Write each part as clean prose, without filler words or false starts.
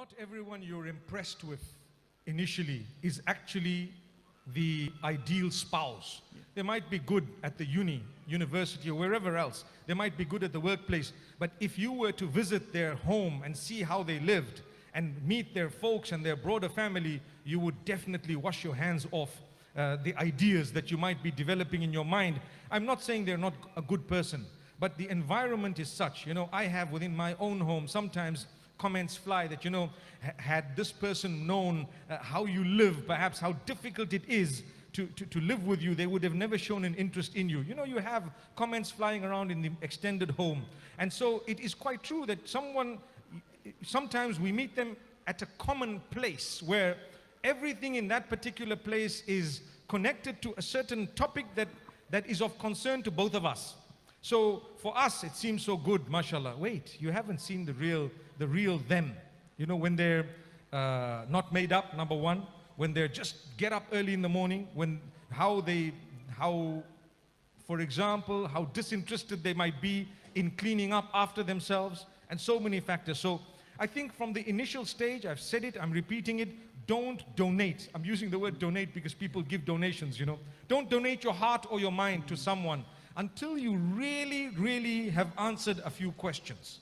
Not everyone you're impressed with initially is actually the ideal spouse. They might be good at the university or wherever else. They might be good at the workplace. But if you were to visit their home and see how they lived and meet their folks and their broader family, you would definitely wash your hands off the ideas that you might be developing in your mind. I'm not saying they're not a good person, but the environment is such. You know, I have within my own home sometimes comments fly that, you know, had this person known how you live, perhaps how difficult it is to live with you, they would have never shown an interest in you. You know, you have comments flying around in the extended home. And so it is quite true that sometimes we meet them at a common place where everything in that particular place is connected to a certain topic that is of concern to both of us. So for us, it seems so good, mashallah. Wait, you haven't seen the real them. You know, when they're not made up, number one, when they're just get up early in the morning, for example, how disinterested they might be in cleaning up after themselves, and so many factors. So I think from the initial stage, I've said it, I'm repeating it, don't donate. I'm using the word donate because people give donations, you know. Don't donate your heart or your mind to someone until you really have answered a few questions.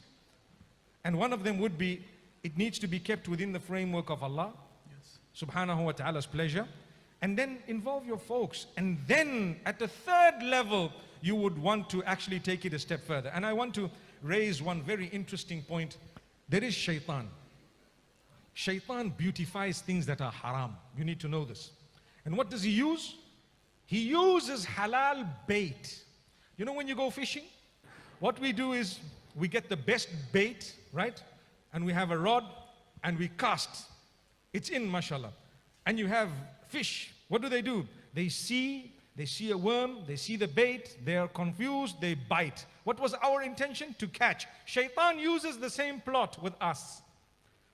And one of them would be, it needs to be kept within the framework of Allah, yes, subhanahu wa ta'ala's pleasure. And then involve your folks. And then at the third level, you would want to actually take it a step further. And I want to raise one very interesting point. There is shaitan. Shaitan beautifies things that are haram. You need to know this. And what does he use? He uses halal bait. You know, when you go fishing, what we do is we get the best bait, right? And we have a rod and we cast. It's in, mashallah. And you have fish. What do? They see a worm, they see the bait, they are confused, they bite. What was our intention? To catch. Shaitan uses the same plot with us.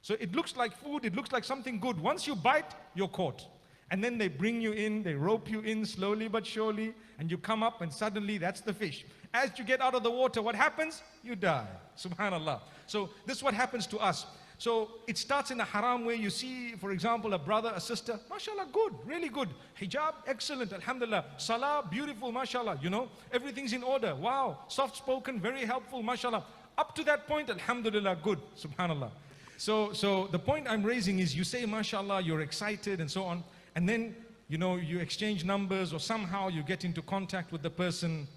So it looks like food, it looks like something good. Once you bite, you're caught. And then they bring you in, they rope you in slowly but surely, and you come up and suddenly that's the fish. As you get out of the water, what happens? You die. Subhanallah. So this is what happens to us. So it starts in a haram way. You see, for example, a brother, a sister, mashallah, good, really good. Hijab, excellent, alhamdulillah. Salah, beautiful, mashallah, you know. Everything's in order, wow. Soft-spoken, very helpful, mashallah. Up to that point, alhamdulillah, good, subhanallah. So the point I'm raising is you say, mashallah, you're excited and so on. And then, you know, you exchange numbers or somehow you get into contact with the person.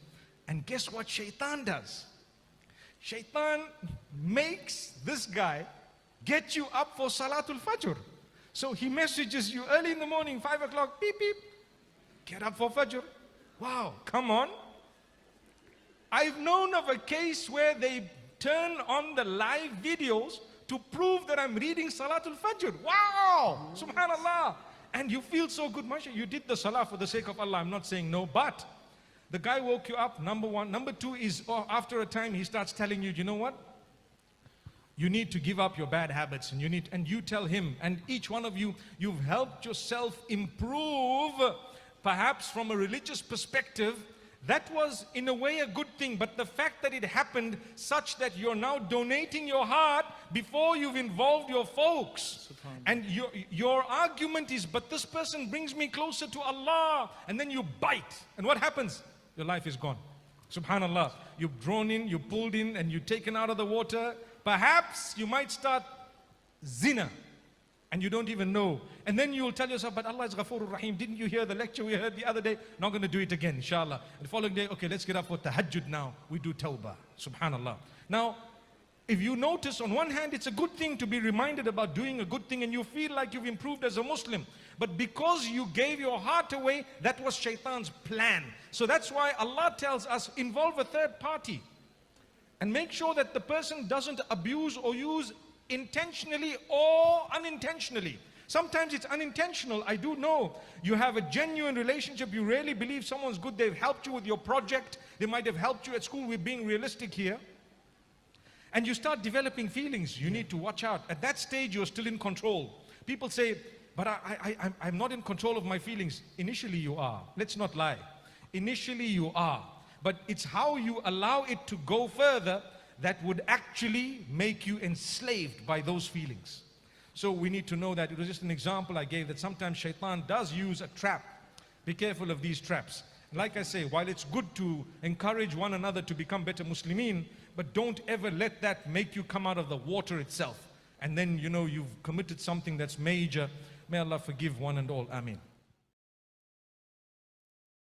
And guess what shaitan does? Shaitan makes this guy get you up for Salatul Fajr. So he messages you early in the morning, 5 o'clock, beep, beep. Get up for Fajr. Wow, come on. I've known of a case where they turn on the live videos to prove that I'm reading Salatul Fajr. Wow, subhanallah. And you feel so good, mashallah. You did the salah for the sake of Allah. I'm not saying no, but the guy woke you up, number one. Number two is, after a time, he starts telling you, you know what? You need to give up your bad habits, and you tell him, and each one of you, you've helped yourself improve, perhaps from a religious perspective. That was in a way a good thing, but the fact that it happened such that you're now donating your heart before you've involved your folks. And your argument is, but this person brings me closer to Allah. And then you bite. And what happens? Your life is gone. Subhanallah. You've drawn in, you pulled in, and you're taken out of the water. Perhaps you might start zina. And you don't even know. And then you'll tell yourself, but Allah is Ghafoorur Rahim. Didn't you hear the lecture we heard the other day? Not going to do it again, inshallah. And the following day, okay, let's get up for tahajjud now. We do tawbah. Subhanallah. Now, if you notice, on one hand, it's a good thing to be reminded about doing a good thing and you feel like you've improved as a Muslim. But because you gave your heart away, that was shaitan's plan. So that's why Allah tells us, involve a third party. And make sure that the person doesn't abuse or use intentionally or unintentionally. Sometimes it's unintentional. I do know you have a genuine relationship. You really believe someone's good. They've helped you with your project. They might have helped you at school. We're being realistic here. And you start developing feelings. You need to watch out. At that stage, you're still in control. People say, but I'm not in control of my feelings. Initially, you are. Let's not lie. Initially, you are. But it's how you allow it to go further that would actually make you enslaved by those feelings. So we need to know that it was just an example I gave, that sometimes shaitan does use a trap. Be careful of these traps. Like I say, while it's good to encourage one another to become better Muslimin, but don't ever let that make you come out of the water itself. And then, you know, you've committed something that's major. May Allah forgive one and all. Ameen.